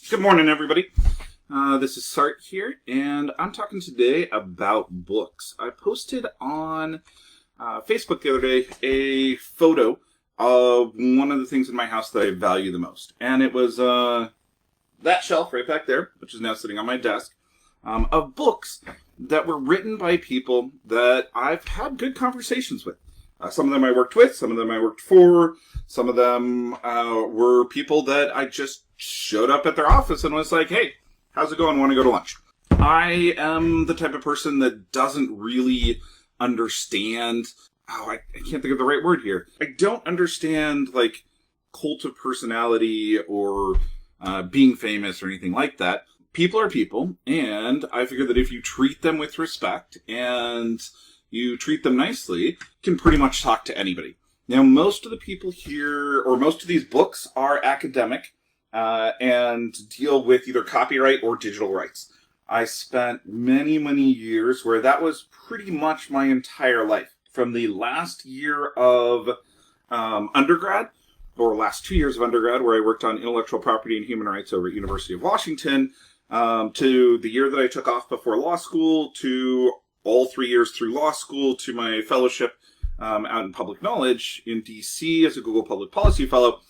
Good morning, everybody. This is Sart here, and I'm talking today about books. I posted on Facebook the other day a photo of one of the things in my house that I value the most. And it was that shelf right back there, which is now sitting on my desk, of books that were written by people that I've had good conversations with. Some of them I worked with, some of them I worked for, some of them were people that I just showed up at their office and was like, hey, how's it going? Want to go to lunch? I am the type of person that doesn't really understand, I can't think of the right word here. I don't understand, like, cult of personality or being famous or anything like that. People are people, and I figure that if you treat them with respect and you treat them nicely, you can pretty much talk to anybody. Now, most of the people here, or most of these books, are academic and deal with either copyright or digital rights. I spent many, many years where that was pretty much my entire life. From the last year of undergrad, or last 2 years of undergrad, where I worked on intellectual property and human rights over at University of Washington, to the year that I took off before law school, to all 3 years through law school, to my fellowship out in public knowledge in DC as a Google Public Policy Fellow,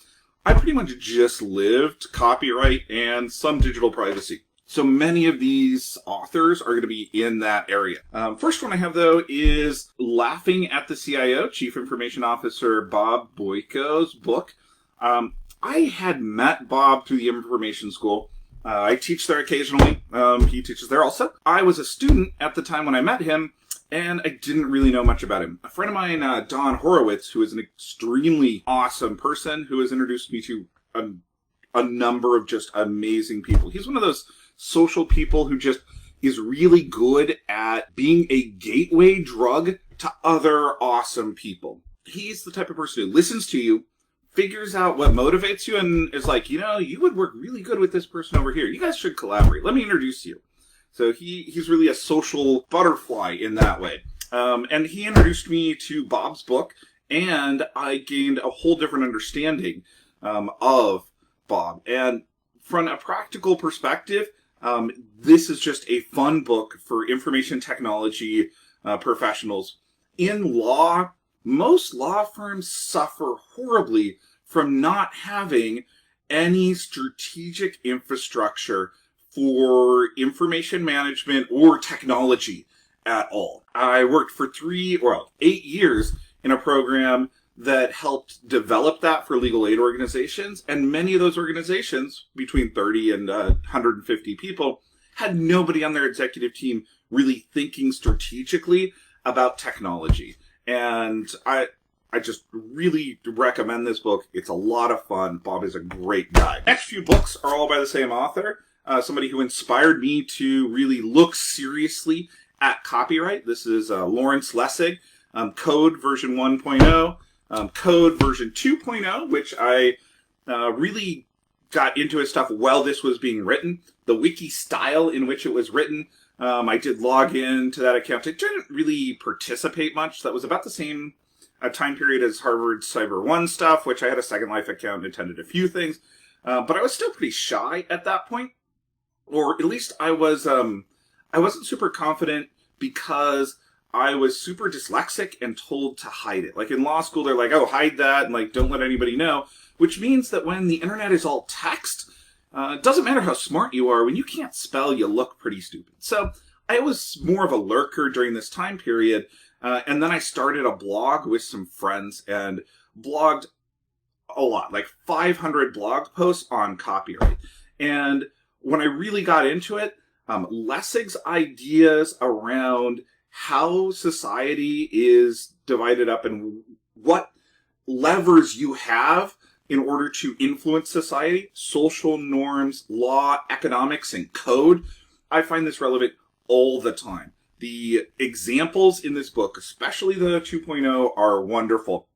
I pretty much just lived copyright and some digital privacy. So many of these authors are going to be in that area. First one I have, though, is Laughing at the CIO, Chief Information Officer Bob Boiko's book. I had met Bob through the information school. I teach there occasionally. He teaches there also. I was a student at the time when I met him, and I didn't really know much about him. A friend of mine, Don Horowitz, who is an extremely awesome person, who has introduced me to a number of just amazing people. He's one of those social people who just is really good at being a gateway drug to other awesome people. He's the type of person who listens to you, figures out what motivates you, and is like, you know, you would work really good with this person over here. You guys should collaborate. Let me introduce you. So he's really a social butterfly in that way. And he introduced me to Bob's book, and I gained a whole different understanding of Bob. And from a practical perspective, this is just a fun book for information technology professionals. In law, most law firms suffer horribly from not having any strategic infrastructure for information management or technology at all. I worked for 8 years in a program that helped develop that for legal aid organizations, and many of those organizations, between 30 and 150 people, had nobody on their executive team really thinking strategically about technology. And I just really recommend this book. It's a lot of fun. Bob is a great guy. Next few books are all by the same author. Somebody who inspired me to really look seriously at copyright. This is Lawrence Lessig, Code version 1.0, Code version 2.0, which I really got into his stuff while this was being written. The wiki style in which it was written, I did log into that account. I didn't really participate much. That was about the same time period as Harvard's Cyber One stuff, which I had a Second Life account and attended a few things. But I was still pretty shy at that point. Or at least I wasn't super confident because I was super dyslexic and told to hide it. Like in law school, they're like, oh, hide that and like don't let anybody know. Which means that when the internet is all text, it doesn't matter how smart you are. When you can't spell, you look pretty stupid. So I was more of a lurker during this time period. And then I started a blog with some friends and blogged a lot, like 500 blog posts on copyright. And when I really got into it, Lessig's ideas around how society is divided up and what levers you have in order to influence society, social norms, law, economics, and code, I find this relevant all the time. The examples in this book, especially the 2.0, are wonderful.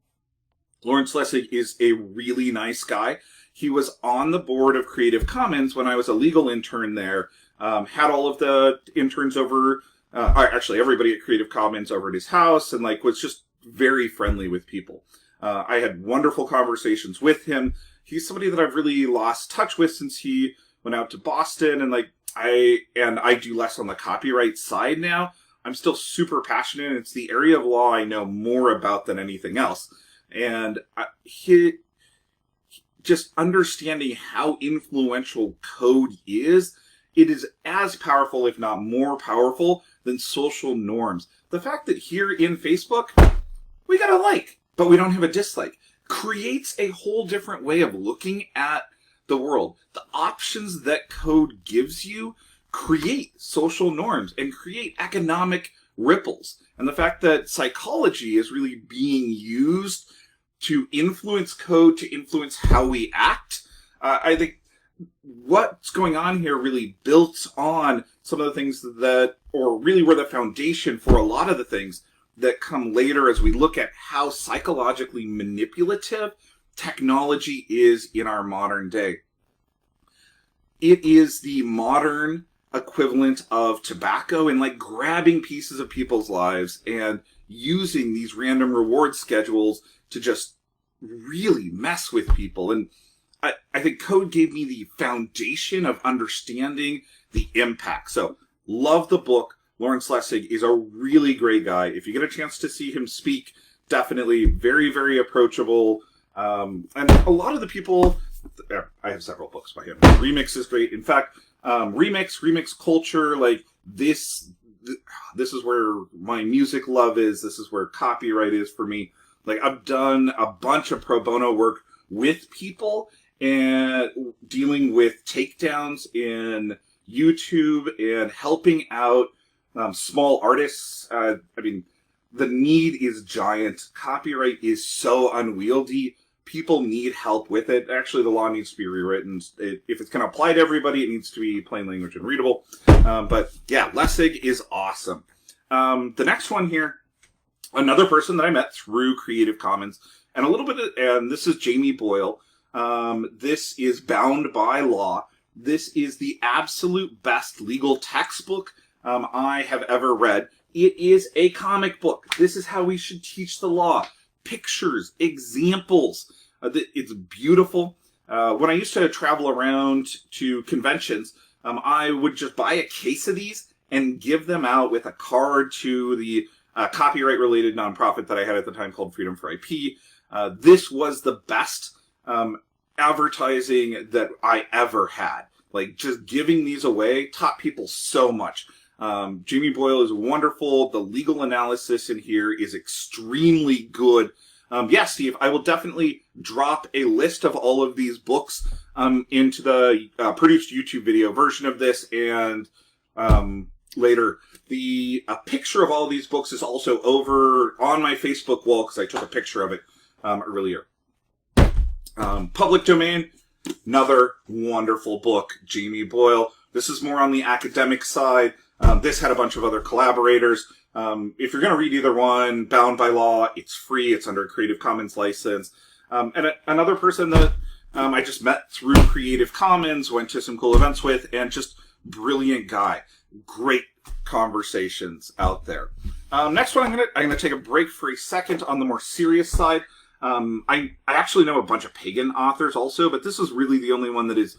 Lawrence Lessig is a really nice guy. He was on the board of Creative Commons when I was a legal intern there. Had all of the interns over, actually everybody at Creative Commons over at his house, and like was just very friendly with people. I had wonderful conversations with him. He's somebody that I've really lost touch with since he went out to Boston, and I do less on the copyright side now. I'm still super passionate. It's the area of law I know more about than anything else. And just understanding how influential code is, it is as powerful, if not more powerful, than social norms. The fact that here in Facebook, we got a like, but we don't have a dislike, creates a whole different way of looking at the world. The options that code gives you create social norms and create economic ripples. And the fact that psychology is really being used to influence code, to influence how we act, I think what's going on here really built on some of the things that, or really were the foundation for a lot of the things that come later as we look at how psychologically manipulative technology is in our modern day. It is the modern equivalent of tobacco and like grabbing pieces of people's lives and using these random reward schedules to just really mess with people. And I think code gave me the foundation of understanding the impact. So love the book. Lawrence Lessig is a really great guy. If you get a chance to see him speak, definitely very, very approachable. And a lot of the people, I have several books by him. Remix is great. In fact, remix culture, like this is where my music love is. This is where copyright is for me. Like, I've done a bunch of pro bono work with people and dealing with takedowns in YouTube and helping out small artists. I mean, the need is giant. Copyright is so unwieldy. People need help with it. Actually, the law needs to be rewritten. If it's going to apply to everybody, it needs to be plain language and readable. But yeah, Lessig is awesome. The next one here, another person that I met through Creative Commons, and and this is Jamie Boyle. This is Bound by Law. This is the absolute best legal textbook I have ever read. It is a comic book. This is how we should teach the law. Pictures, examples. It's beautiful. When I used to travel around to conventions, I would just buy a case of these and give them out with a card to the copyright-related nonprofit that I had at the time called Freedom for IP. This was the best advertising that I ever had. Like, just giving these away taught people so much. Jamie Boyle is wonderful. The legal analysis in here is extremely good. Yes, Steve, I will definitely drop a list of all of these books into the produced YouTube video version of this, and later. The picture of all of these books is also over on my Facebook wall because I took a picture of it earlier. Public Domain, another wonderful book, Jamie Boyle. This is more on the academic side. This had a bunch of other collaborators. If you're going to read either one, Bound by Law, it's free. It's under a Creative Commons license. And another person that I just met through Creative Commons, went to some cool events with, and just brilliant guy. Great conversations out there. Next one, I'm gonna take a break for a second on the more serious side. I actually know a bunch of pagan authors also, but this is really the only one that is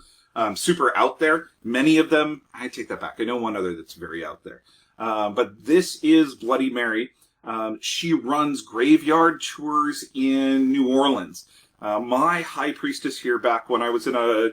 super out there. Many of them, I take that back. I know one other that's very out there. But this is Bloody Mary. She runs graveyard tours in New Orleans. My high priestess here back when I was in a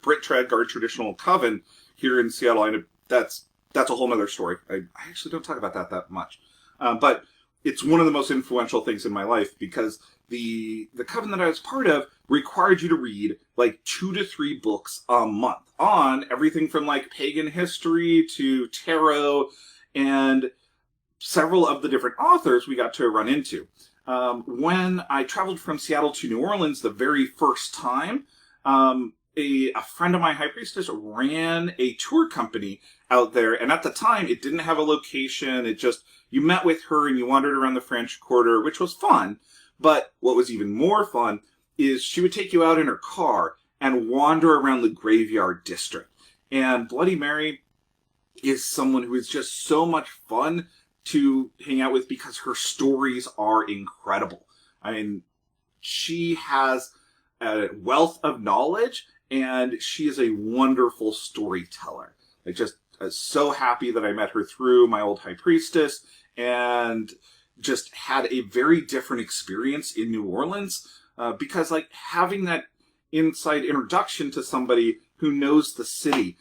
Brit Trad Guard traditional coven here in Seattle, that's a whole nother story. I actually don't talk about that much. But it's one of the most influential things in my life because the coven that I was part of required you to read like 2 to 3 books a month on everything from like pagan history to tarot and several of the different authors we got to run into. When I traveled from Seattle to New Orleans the very first time, a friend of my high priestess ran a tour company out there, and at the time it didn't have a location. It just, you met with her and you wandered around the French Quarter, which was fun. But what was even more fun is she would take you out in her car and wander around the graveyard district. And Bloody Mary is someone who is just so much fun to hang out with because her stories are incredible. I mean, she has a wealth of knowledge and she is a wonderful storyteller. I just so happy that I met her through my old high priestess, and just had a very different experience in New Orleans, because like having that inside introduction to somebody who knows the city.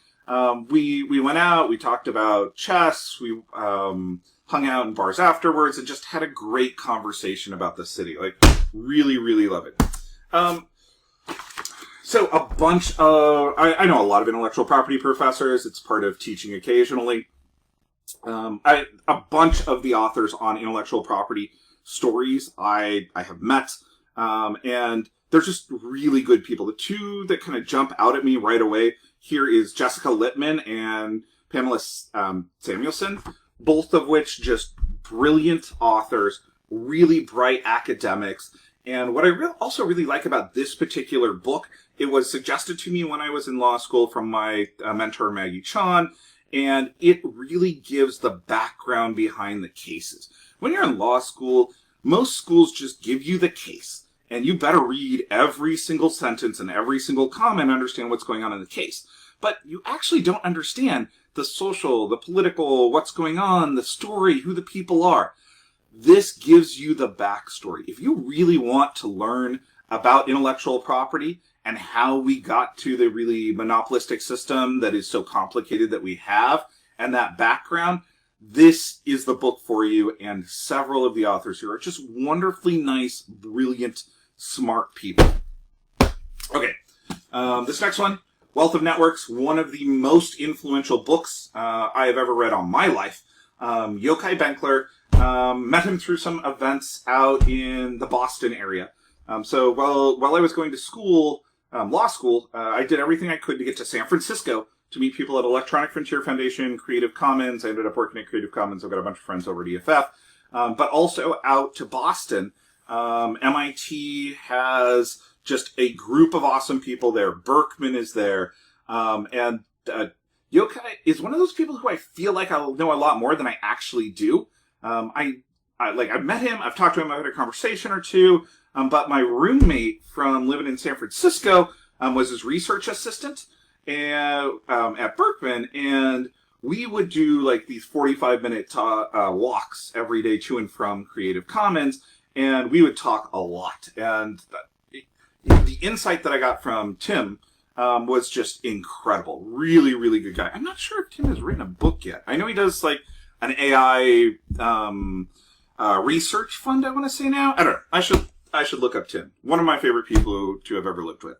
We went out, we talked about chess, we hung out in bars afterwards, and just had a great conversation about the city. Like, really, really love it. So a bunch of, I know a lot of intellectual property professors. It's part of teaching occasionally. A bunch of the authors on intellectual property stories I have met, and they're just really good people. The two that kind of jump out at me right away here is Jessica Littman and Pamela Samuelson, both of which just brilliant authors, really bright academics. And what I also really like about this particular book, it was suggested to me when I was in law school from my mentor, Maggie Chan, and it really gives the background behind the cases. When you're in law school, most schools just give you the case, and you better read every single sentence and every single comment, understand what's going on in the case. But you actually don't understand the social, the political, what's going on, the story, who the people are. This gives you the backstory. If you really want to learn about intellectual property and how we got to the really monopolistic system that is so complicated that we have, and that background, this is the book for you. And several of the authors here are just wonderfully nice, brilliant, smart people. Okay, this next one, Wealth of Networks, one of the most influential books I have ever read on my life. Yochai Benkler, met him through some events out in the Boston area. So while I was going to school, law school, I did everything I could to get to San Francisco to meet people at Electronic Frontier Foundation, Creative Commons. I ended up working at Creative Commons. I've got a bunch of friends over at EFF. But also out to Boston. MIT has just a group of awesome people there. Berkman is there. And Yochai is one of those people who I feel like I know a lot more than I actually do. I've met him, I've talked to him, I've had a conversation or two, but my roommate from living in San Francisco was his research assistant at Berkman, and we would do like these 45-minute walks every day to and from Creative Commons, and we would talk a lot. And the insight that I got from Tim was just incredible. Really, really good guy. I'm not sure if Tim has written a book yet. I know he does like an AI research fund, I want to say now. I don't know. I should look up Tim. One of my favorite people to have ever lived with.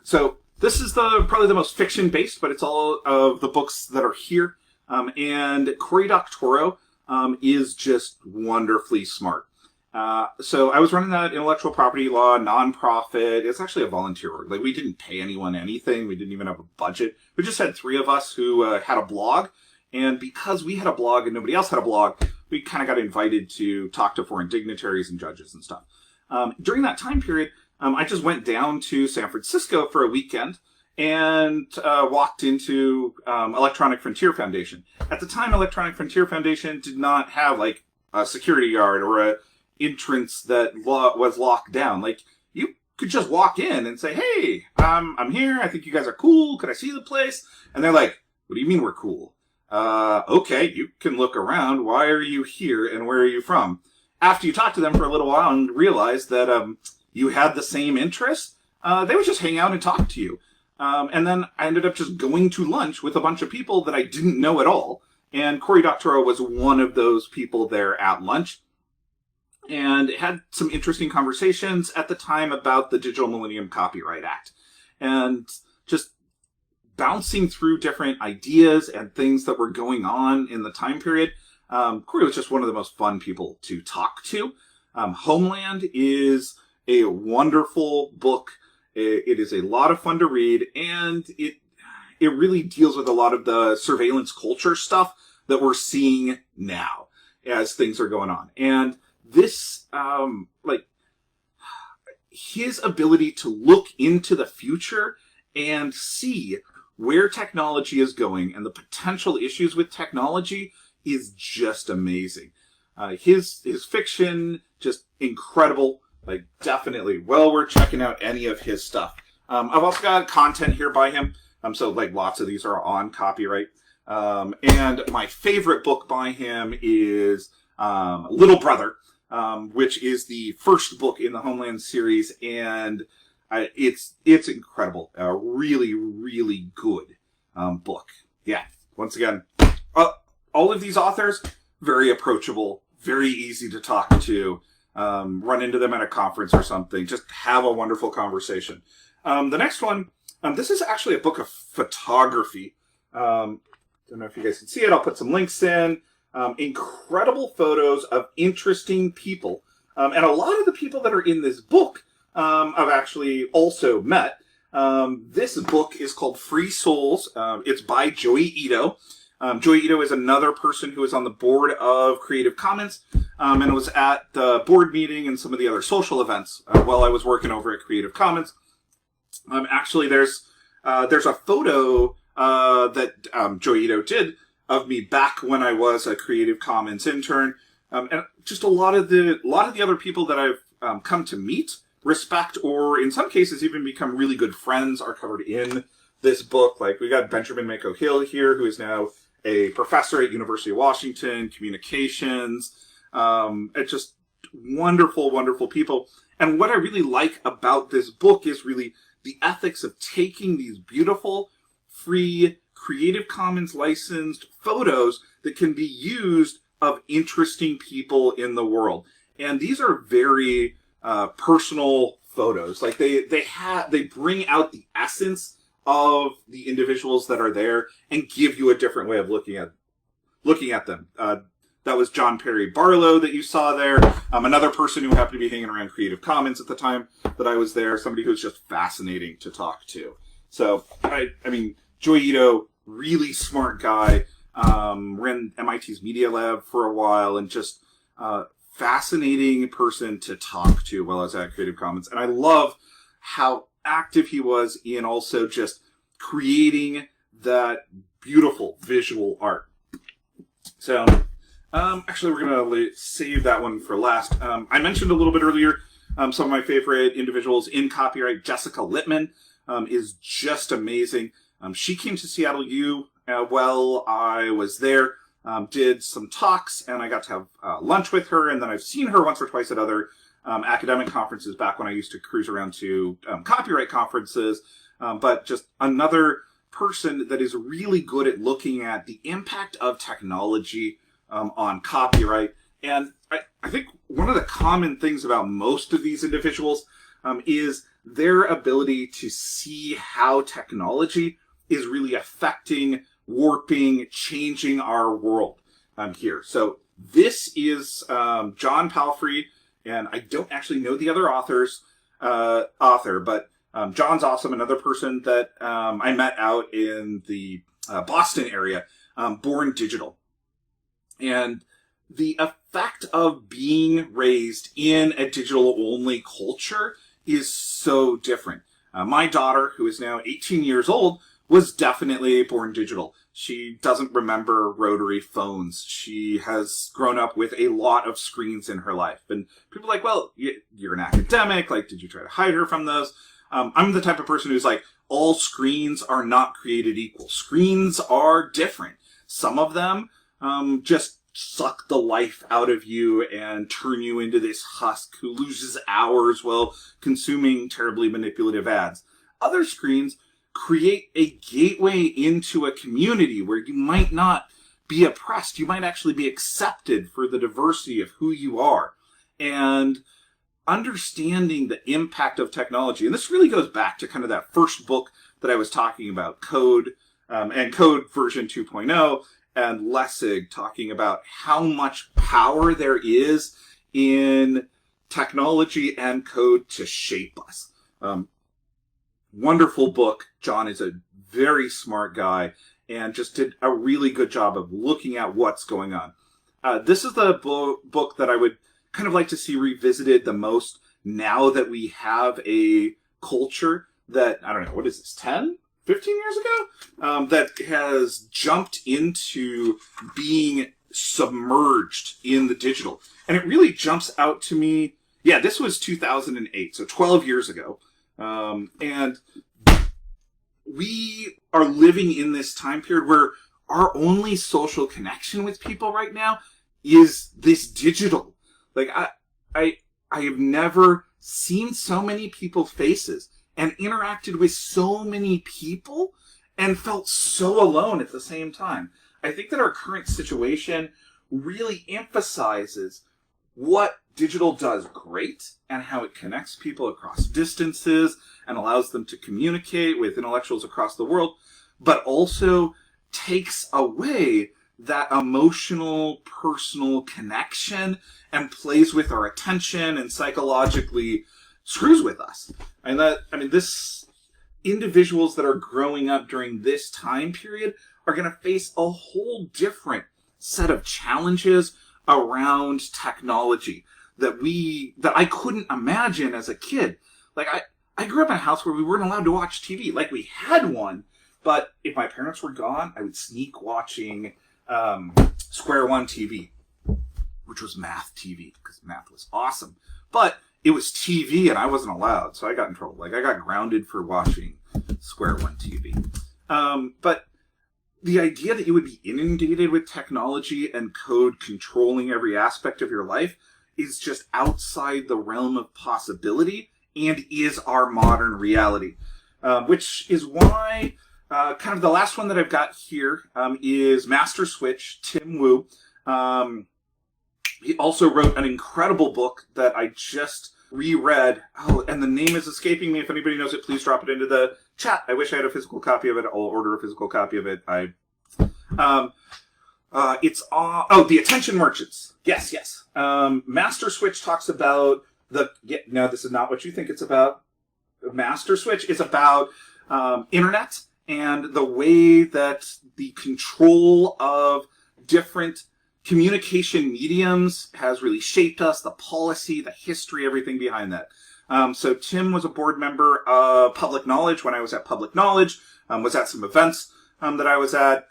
So this is probably the most fiction-based, but it's all of the books that are here. And Cory Doctorow is just wonderfully smart. So I was running that intellectual property law nonprofit. It's actually a volunteer org. Like, we didn't pay anyone anything. We didn't even have a budget. We just had three of us who had a blog. And because we had a blog and nobody else had a blog, we kind of got invited to talk to foreign dignitaries and judges and stuff. During that time period, I just went down to San Francisco for a weekend and walked into Electronic Frontier Foundation. At the time, Electronic Frontier Foundation did not have like a security guard or a entrance that was locked down. Like, you could just walk in and say, "Hey, I'm here. I think you guys are cool. Could I see the place?" And they're like, "What do you mean we're cool?" Okay, you can look around. Why are you here and where are you from? After you talk to them for a little while and realize that you had the same interests, they would just hang out and talk to you. And then I ended up just going to lunch with a bunch of people that I didn't know at all. And Cory Doctorow was one of those people there at lunch. And had some interesting conversations at the time about the Digital Millennium Copyright Act. And just bouncing through different ideas and things that were going on in the time period. Cory was just one of the most fun people to talk to. Homeland is a wonderful book. It is a lot of fun to read, and it really deals with a lot of the surveillance culture stuff that we're seeing now as things are going on. And this, his ability to look into the future and see where technology is going and the potential issues with technology is just amazing. His fiction, just incredible. Like, definitely well worth checking out any of his stuff. I've also got content here by him. So like lots of these are on copyright. And my favorite book by him is Little Brother, which is the first book in the Homeland series, and it's incredible. A really, really good book. Yeah, once again, all of these authors, very approachable, very easy to talk to. Run into them at a conference or something. Just have a wonderful conversation. The next one, this is actually a book of photography. Don't know if you guys can see it. I'll put some links in. Incredible photos of interesting people. And a lot of the people that are in this book, I've actually also met. This book is called Free Souls. It's by Joi Ito. Joi Ito is another person who is on the board of Creative Commons, and it was at the board meeting and some of the other social events while I was working over at Creative Commons. Actually, there's a photo that Joi Ito did of me back when I was a Creative Commons intern, and just a lot of the other people that I've come to meet, respect, or in some cases even become really good friends are covered in this book. Like we got Benjamin Mako Hill here, who is now a professor at University of Washington, communications. It's just wonderful, wonderful people. And what I really like about this book is really the ethics of taking these beautiful, free, Creative Commons licensed photos that can be used of interesting people in the world. And these are very personal photos. Like they bring out the essence of the individuals that are there and give you a different way of looking at them. That was John Perry Barlow that you saw there. Another person who happened to be hanging around Creative Commons at the time that I was there. Somebody who's just fascinating to talk to. So, I mean, Joi Ito, really smart guy. Ran MIT's Media Lab for a while and just fascinating person to talk to while I was at Creative Commons. And I love how active he was in also just creating that beautiful visual art. So, actually, we're going to save that one for last. I mentioned a little bit earlier some of my favorite individuals in copyright. Jessica Littman is just amazing. She came to Seattle U while I was there, did some talks, and I got to have lunch with her, and then I've seen her once or twice at other academic conferences back when I used to cruise around to copyright conferences. But just another person that is really good at looking at the impact of technology on copyright. And I think one of the common things about most of these individuals is their ability to see how technology is really affecting, warping, changing our world here. So this is John Palfrey, and I don't actually know the other author, but John's awesome. Another person that I met out in the Boston area, Born Digital. And the effect of being raised in a digital-only culture is so different. My daughter, who is now 18 years old, was definitely born digital. She doesn't remember rotary phones. She has grown up with a lot of screens in her life. And people are like, well, you're an academic. Like, did you try to hide her from those? I'm the type of person who's like, all screens are not created equal. Screens are different. Some of them just suck the life out of you and turn you into this husk who loses hours while consuming terribly manipulative ads. Other screens create a gateway into a community where you might not be oppressed. You might actually be accepted for the diversity of who you are. And understanding the impact of technology, and this really goes back to kind of that first book that I was talking about, Code, and Code version 2.0, and Lessig, talking about how much power there is in technology and code to shape us. Wonderful book. John is a very smart guy and just did a really good job of looking at what's going on. This is the book that I would kind of like to see revisited the most now that we have a culture that, I don't know, what is this, 10, 15 years ago? That has jumped into being submerged in the digital. And it really jumps out to me Yeah, this was 2008, so 12 years ago. And we are living in this time period where our only social connection with people right now is this digital. Like, I have never seen so many people's faces and interacted with so many people and felt so alone at the same time. I think that our current situation really emphasizes what digital does great and how it connects people across distances and allows them to communicate with intellectuals across the world, but also takes away that emotional, personal connection and plays with our attention and psychologically screws with us. And this individuals that are growing up during this time period are going to face a whole different set of challenges around technology that I couldn't imagine as a kid. Like, I grew up in a house where we weren't allowed to watch TV. Like, we had one, but if my parents were gone, I would sneak watching Square One TV, which was math TV, because math was awesome. But it was TV, and I wasn't allowed, so I got in trouble. Like, I got grounded for watching Square One TV. But the idea that you would be inundated with technology and code controlling every aspect of your life is just outside the realm of possibility and is our modern reality. Which is why kind of the last one that I've got here is Master Switch, Tim Wu. He also wrote an incredible book that I just reread. Oh, and the name is escaping me. If anybody knows it, please drop it into the chat. I wish I had a physical copy of it. I'll order a physical copy of it. It's on, The Attention Merchants. Yes. Master Switch talks about no, this is not what you think it's about. Master Switch is about internet and the way that the control of different communication mediums has really shaped us, the policy, the history, everything behind that. So Tim was a board member of Public Knowledge when I was at Public Knowledge, was at some events that I was at,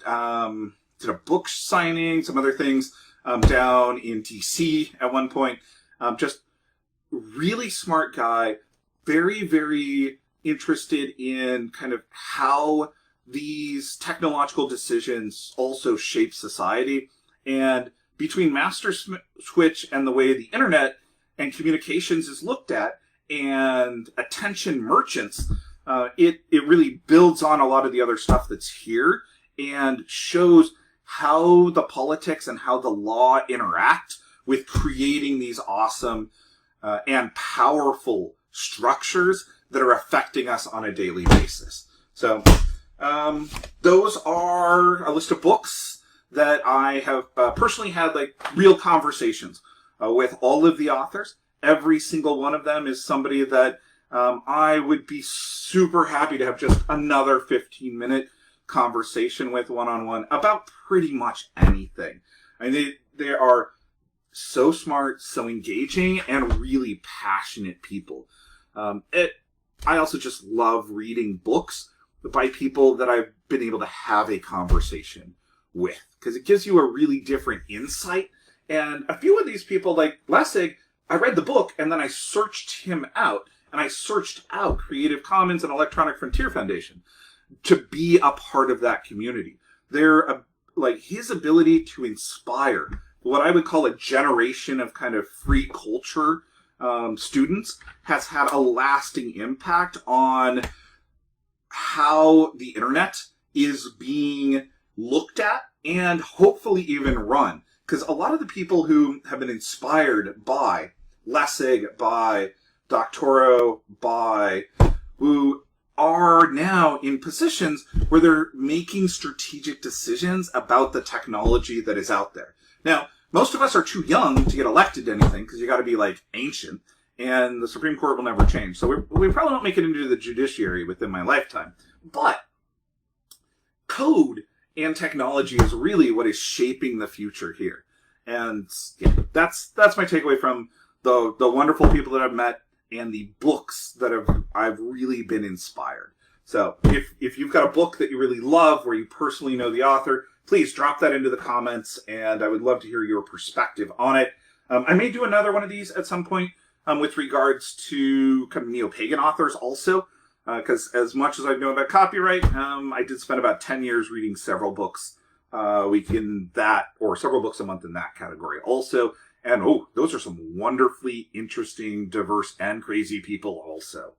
did a book signing, some other things down in DC at one point. Just really smart guy, very, very interested in kind of how these technological decisions also shape society. And between Master Switch and the way the internet and communications is looked at and Attention Merchants, it really builds on a lot of the other stuff that's here and shows how the politics and how the law interact with creating these awesome and powerful structures that are affecting us on a daily basis. So those are a list of books that I have personally had like real conversations with all of the authors. Every single one of them is somebody that I would be super happy to have just another 15-minute conversation with one-on-one about pretty much anything. I mean, they are so smart, so engaging, and really passionate people. I also just love reading books by people that I've been able to have a conversation with, because it gives you a really different insight. And a few of these people, like Lessig, I read the book and then I searched him out, and I searched out Creative Commons and Electronic Frontier Foundation to be a part of that community. Like his ability to inspire what I would call a generation of kind of free culture students has had a lasting impact on how the internet is being looked at and hopefully even run. Because a lot of the people who have been inspired by Lessig, by Doctorow, by Wu, are now in positions where they're making strategic decisions about the technology that is out there. Now, most of us are too young to get elected to anything because you got to be like ancient, and the Supreme Court will never change. So we probably won't make it into the judiciary within my lifetime. But code and technology is really what is shaping the future here. And yeah, that's my takeaway from the wonderful people that I've met and the books that I've really been inspired. So if you've got a book that you really love where you personally know the author, please drop that into the comments, and I would love to hear your perspective on it. I may do another one of these at some point with regards to kind of neo-pagan authors also. Because as much as I know about copyright, I did spend about 10 years reading several books a week in that, or several books a month in that category also. And those are some wonderfully interesting, diverse, and crazy people also.